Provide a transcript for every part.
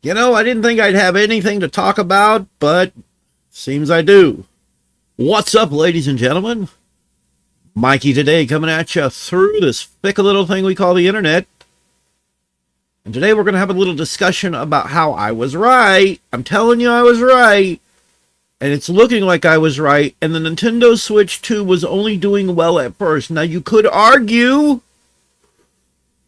You know, I didn't think I'd have anything to talk about, but seems I do. What's up, ladies and gentlemen? Mikey today coming at you through this fickle little thing we call the internet. And today we're going to have a little discussion about how I was right. I'm telling you I was right. And it's looking like I was right. And the Nintendo Switch 2 was only doing well at first. Now, you could argue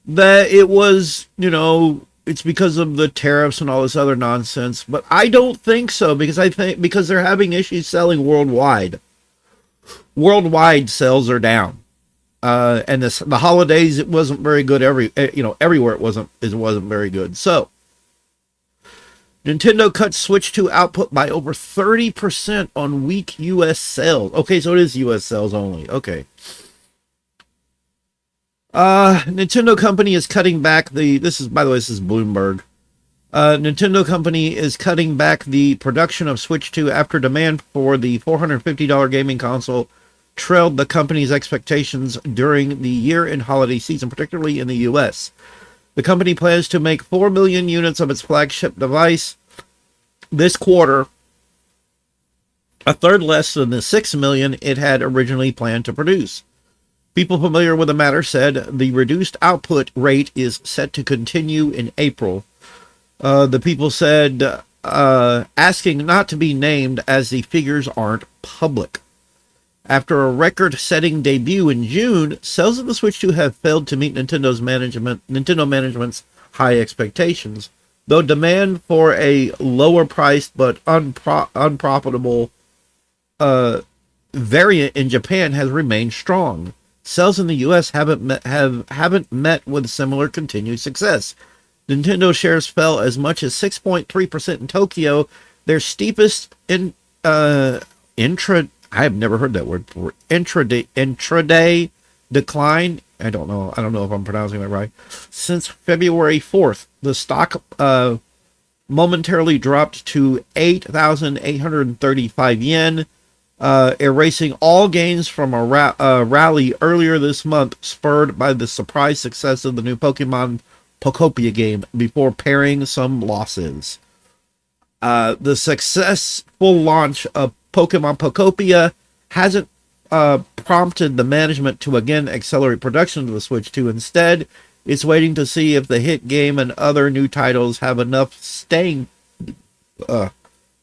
that it was, it's because of the tariffs and all this other nonsense, but I don't think so, because they're having issues selling worldwide. Worldwide sales are down, and the holidays it wasn't very good everywhere it wasn't very good. So Nintendo cut Switch 2 output by over 30% on weak U.S. sales. Okay, so it is U.S. sales only. Okay. Nintendo company is cutting back this is Bloomberg. Nintendo company is cutting back the production of Switch 2 after demand for the $450 gaming console trailed the company's expectations during the year-end holiday season, particularly in the US. The company plans to make 4 million units of its flagship device this quarter, a third less than the 6 million it had originally planned to produce. People familiar with the matter said the reduced output rate is set to continue in April. The people said, asking not to be named as the figures aren't public. After a record-setting debut in June, sales of the Switch 2 have failed to meet Nintendo management's high expectations, though demand for a lower-priced but unprofitable variant in Japan has remained strong. Sales in the U.S. haven't met with similar continued success. Nintendo shares fell as much as 6.3% in Tokyo, their steepest I have never heard that word before. Intraday decline. I don't know if I'm pronouncing that right. Since February 4th, the stock momentarily dropped to 8,835 yen. Erasing all gains from a rally earlier this month, spurred by the surprise success of the new Pokemon Pokopia game before pairing some losses. The successful launch of Pokemon Pokopia hasn't prompted the management to again accelerate production of the Switch 2. Instead, it's waiting to see if the hit game and other new titles have enough staying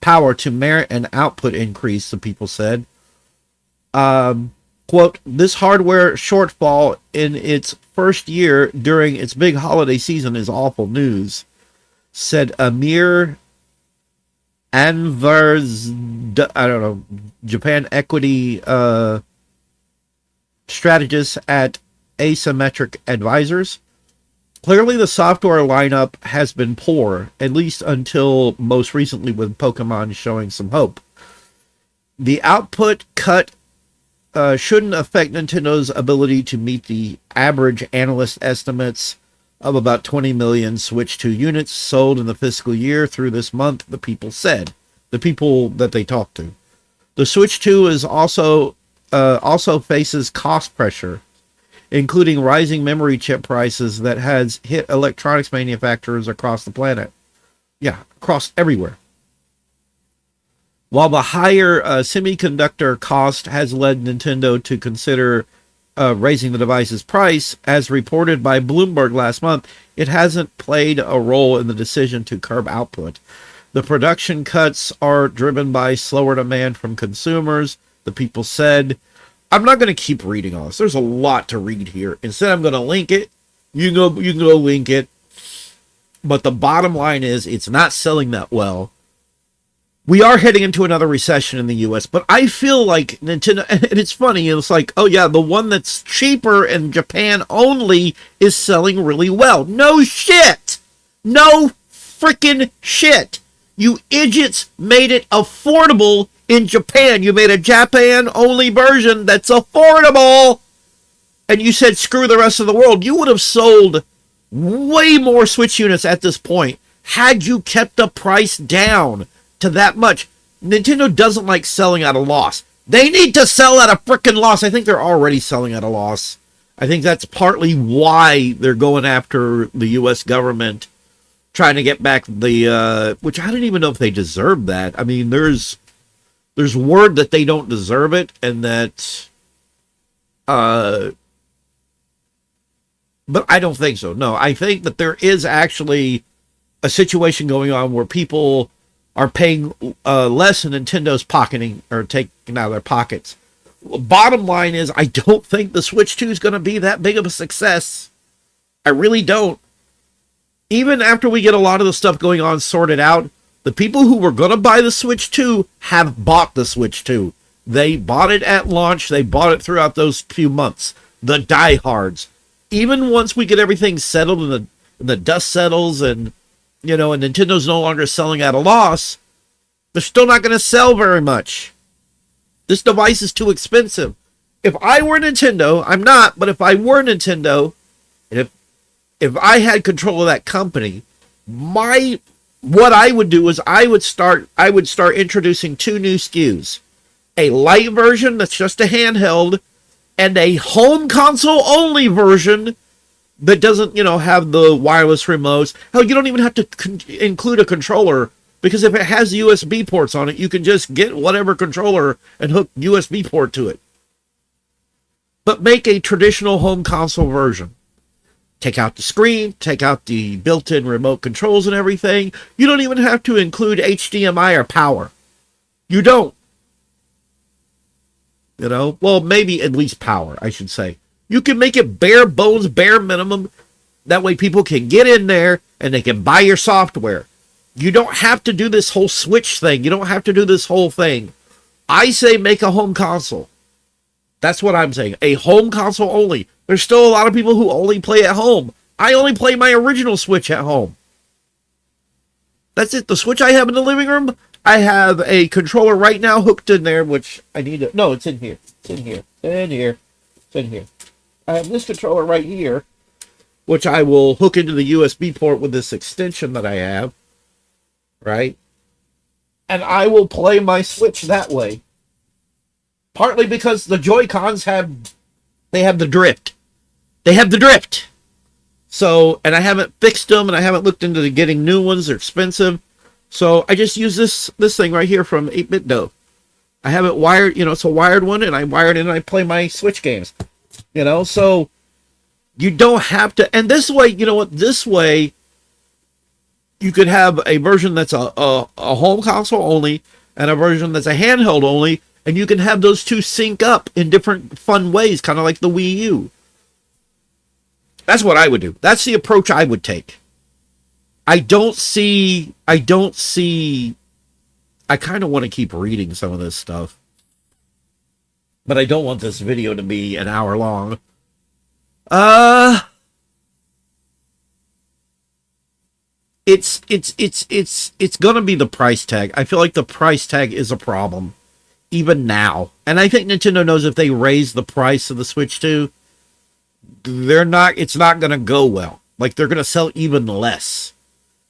power to merit an output increase, the people said. Quote, this hardware shortfall in its first year during its big holiday season is awful news, said Amir Anvar's, Japan equity strategist at Asymmetric Advisors. Clearly, the software lineup has been poor, at least until most recently with Pokemon showing some hope. The output cut shouldn't affect Nintendo's ability to meet the average analyst estimates of about 20 million Switch 2 units sold in the fiscal year through this month, the people said. The people that they talked to. The Switch 2 is also faces cost pressure, including rising memory chip prices that has hit electronics manufacturers across the planet. Yeah, across everywhere. While the higher semiconductor cost has led Nintendo to consider raising the device's price, as reported by Bloomberg last month, it hasn't played a role in the decision to curb output. The production cuts are driven by slower demand from consumers, the people said. I'm not going to keep reading all this. There's a lot to read here. Instead, I'm going to link it. You can go link it. But the bottom line is, it's not selling that well. We are heading into another recession in the U.S., but I feel like Nintendo, and it's funny, it's like, oh yeah, the one that's cheaper in Japan only is selling really well. No shit! No freaking shit! You idiots made it affordable in Japan. You made a Japan-only version that's affordable! And you said, screw the rest of the world. You would have sold way more Switch units at this point had you kept the price down to that much. Nintendo doesn't like selling at a loss. They need to sell at a freaking loss. I think they're already selling at a loss. I think that's partly why they're going after the U.S. government trying to get back the which I don't even know if they deserve that. I mean, there's word that they don't deserve it, and that but I don't think so. No, I think that there is actually a situation going on where people are paying less than Nintendo's pocketing or taking out of their pockets. Bottom line is, I don't think the Switch 2 is going to be that big of a success. I really don't. Even after we get a lot of the stuff going on sorted out, the people who were going to buy the Switch 2 have bought the Switch 2. They bought it at launch. They bought it throughout those few months. The diehards. Even once we get everything settled and the dust settles and, you know, and Nintendo's no longer selling at a loss, they're still not going to sell very much. This device is too expensive. If I were Nintendo, I'm not, but if I were Nintendo, and if I had control of that company, what I would do is I would start introducing two new SKUs. A light version that's just a handheld, and a home console only version that doesn't, you know, have the wireless remotes. Hell, you don't even have to include a controller, because if it has USB ports on it, you can just get whatever controller and hook USB port to it. But make a traditional home console version. Take out the screen, take out the built-in remote controls and everything. You don't even have to include HDMI or power. You don't. You know, well, maybe at least power, I should say. You can make it bare bones, bare minimum. That way people can get in there and they can buy your software. You don't have to do this whole Switch thing. You don't have to do this whole thing. I say make a home console. That's what I'm saying. A home console only. There's still a lot of people who only play at home. I only play my original Switch at home. That's it. The Switch I have in the living room, I have a controller right now hooked in there, which I need to... No, it's in here. It's in here. It's in here. I have this controller right here, which I will hook into the USB port with this extension that I have. Right? And I will play my Switch that way. Partly because the Joy-Cons have the drift. They have the drift. So, and I haven't fixed them, and I haven't looked into getting new ones. They're expensive. So I just use this thing right here from 8BitDo. I have it wired, you know, it's a wired one, and I wire it in and I play my Switch games. You know, so you don't have to, and this way, you know what, this way you could have a version that's a home console only and a version that's a handheld only, and you can have those two sync up in different fun ways, kind of like the Wii U. That's what I would do. That's the approach I would take. I don't see, I kind of want to keep reading some of this stuff, but I don't want this video to be an hour long. It's gonna be the price tag. I feel like the price tag is a problem, even now. And I think Nintendo knows if they raise the price of the Switch 2, it's not gonna go well. Like, they're gonna sell even less.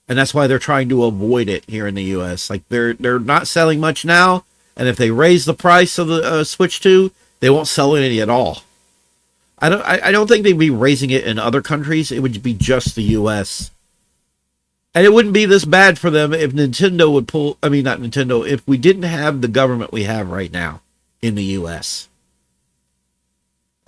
And that's why they're trying to avoid it here in the US. Like, they're not selling much now, and if they raise the price of the Switch 2, they won't sell any at all. I don't think they'd be raising it in other countries. It would be just the US. And it wouldn't be this bad for them if Nintendo would pull... I mean, not Nintendo. If we didn't have the government we have right now in the US.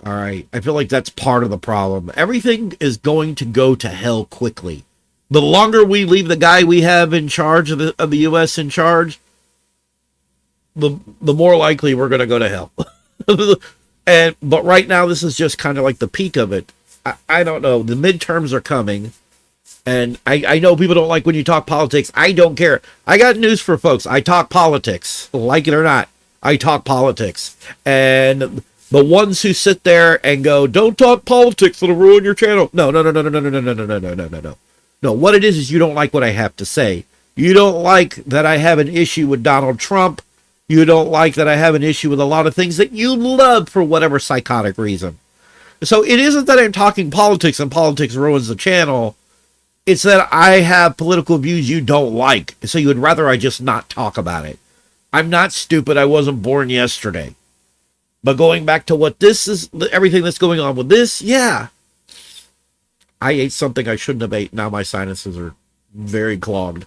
All right. I feel like that's part of the problem. Everything is going to go to hell quickly. The longer we leave the guy we have in charge of the US in charge, the more likely we're going to go to hell. But right now, this is just kind of like the peak of it. I don't know. The midterms are coming. And I know people don't like when you talk politics. I don't care. I got news for folks. I talk politics. Like it or not, I talk politics. And the ones who sit there and go, don't talk politics, it'll ruin your channel. No. No, what it is you don't like what I have to say. You don't like that I have an issue with Donald Trump. You don't like that I have an issue with a lot of things that you love for whatever psychotic reason. So it isn't that I'm talking politics and politics ruins the channel. It's that I have political views you don't like. So you would rather I just not talk about it. I'm not stupid. I wasn't born yesterday. But going back to what this is, everything that's going on with this, yeah. I ate something I shouldn't have ate. Now my sinuses are very clogged.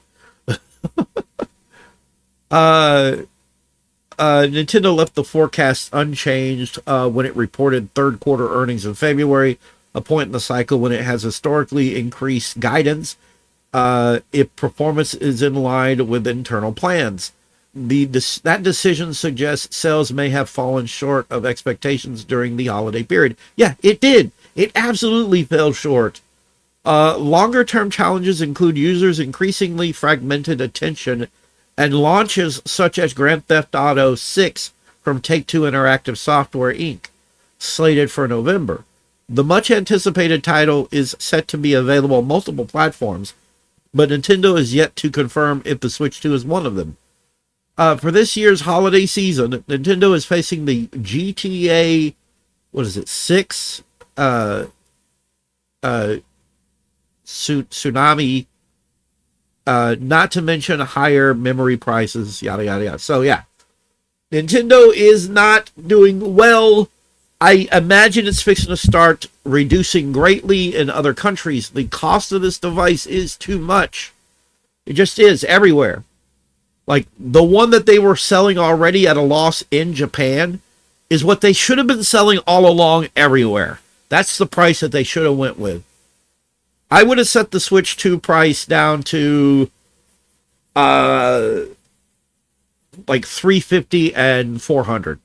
Uh, Nintendo left the forecast unchanged when it reported third quarter earnings in February, a point in the cycle when it has historically increased guidance if performance is in line with internal plans. That decision suggests sales may have fallen short of expectations during the holiday period. Yeah, it did. It absolutely fell short. Longer term challenges include users' increasingly fragmented attention and launches such as Grand Theft Auto 6 from Take-Two Interactive Software Inc., slated for November. The much anticipated title is set to be available on multiple platforms, but Nintendo is yet to confirm if the Switch 2 is one of them. For this year's holiday season, Nintendo is facing the GTA, 6? Tsunami, not to mention higher memory prices, yada, yada, yada. So, yeah, Nintendo is not doing well. I imagine it's fixing to start reducing greatly in other countries. The cost of this device is too much. It just is everywhere. Like, the one that they were selling already at a loss in Japan is what they should have been selling all along everywhere. That's the price that they should have went with. I would have set the Switch 2 price down to like $350 and $400.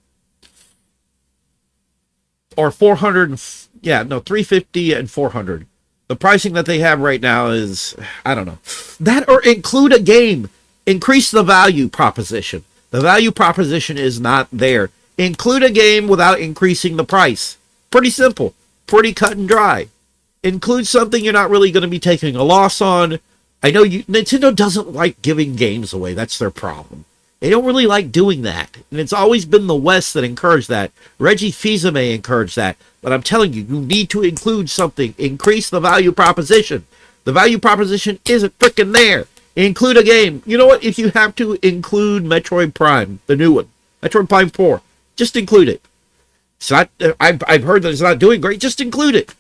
Or 400, yeah, no, $350 and $400. The pricing that they have right now is, I don't know. That or include a game. Increase the value proposition. The value proposition is not there. Include a game without increasing the price. Pretty simple. Pretty cut and dry. Include something you're not really going to be taking a loss on. I know Nintendo doesn't like giving games away. That's their problem. They don't really like doing that. And it's always been the West that encouraged that. Reggie Fils-Aimé encouraged that. But I'm telling you, you need to include something. Increase the value proposition. The value proposition isn't freaking there. Include a game. You know what? If you have to include Metroid Prime, the new one, Metroid Prime 4, just include it. It's not. I've heard that it's not doing great. Just include it.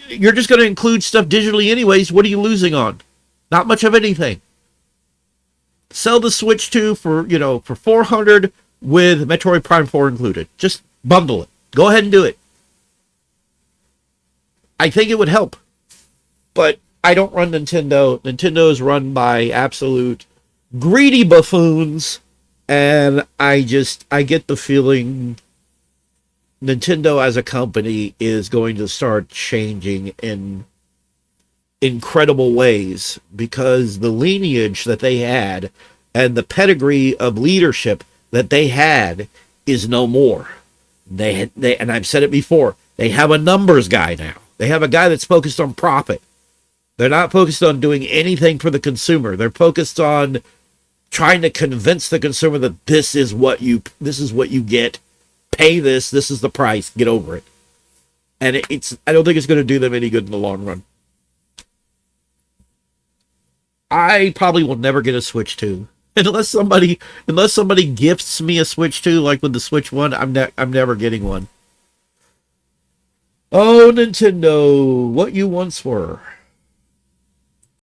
You're just going to include stuff digitally anyways. What are you losing on? Not much of anything. Sell the Switch 2 for $400 with Metroid Prime 4 included. Just bundle it. Go ahead and do it. I think it would help. But I don't run Nintendo. Nintendo is run by absolute greedy buffoons. And I get the feeling Nintendo as a company is going to start changing in incredible ways because the lineage that they had and the pedigree of leadership that they had is no more. They and I've said it before, they have a numbers guy now. They have a guy that's focused on profit. They're not focused on doing anything for the consumer. They're focused on trying to convince the consumer that this is what you get. Pay this. This is the price. Get over it. And I don't think it's going to do them any good in the long run. I probably will never get a Switch 2 unless somebody gifts me a Switch 2 like with the Switch 1. I'm never getting one. Oh, Nintendo, what you once were.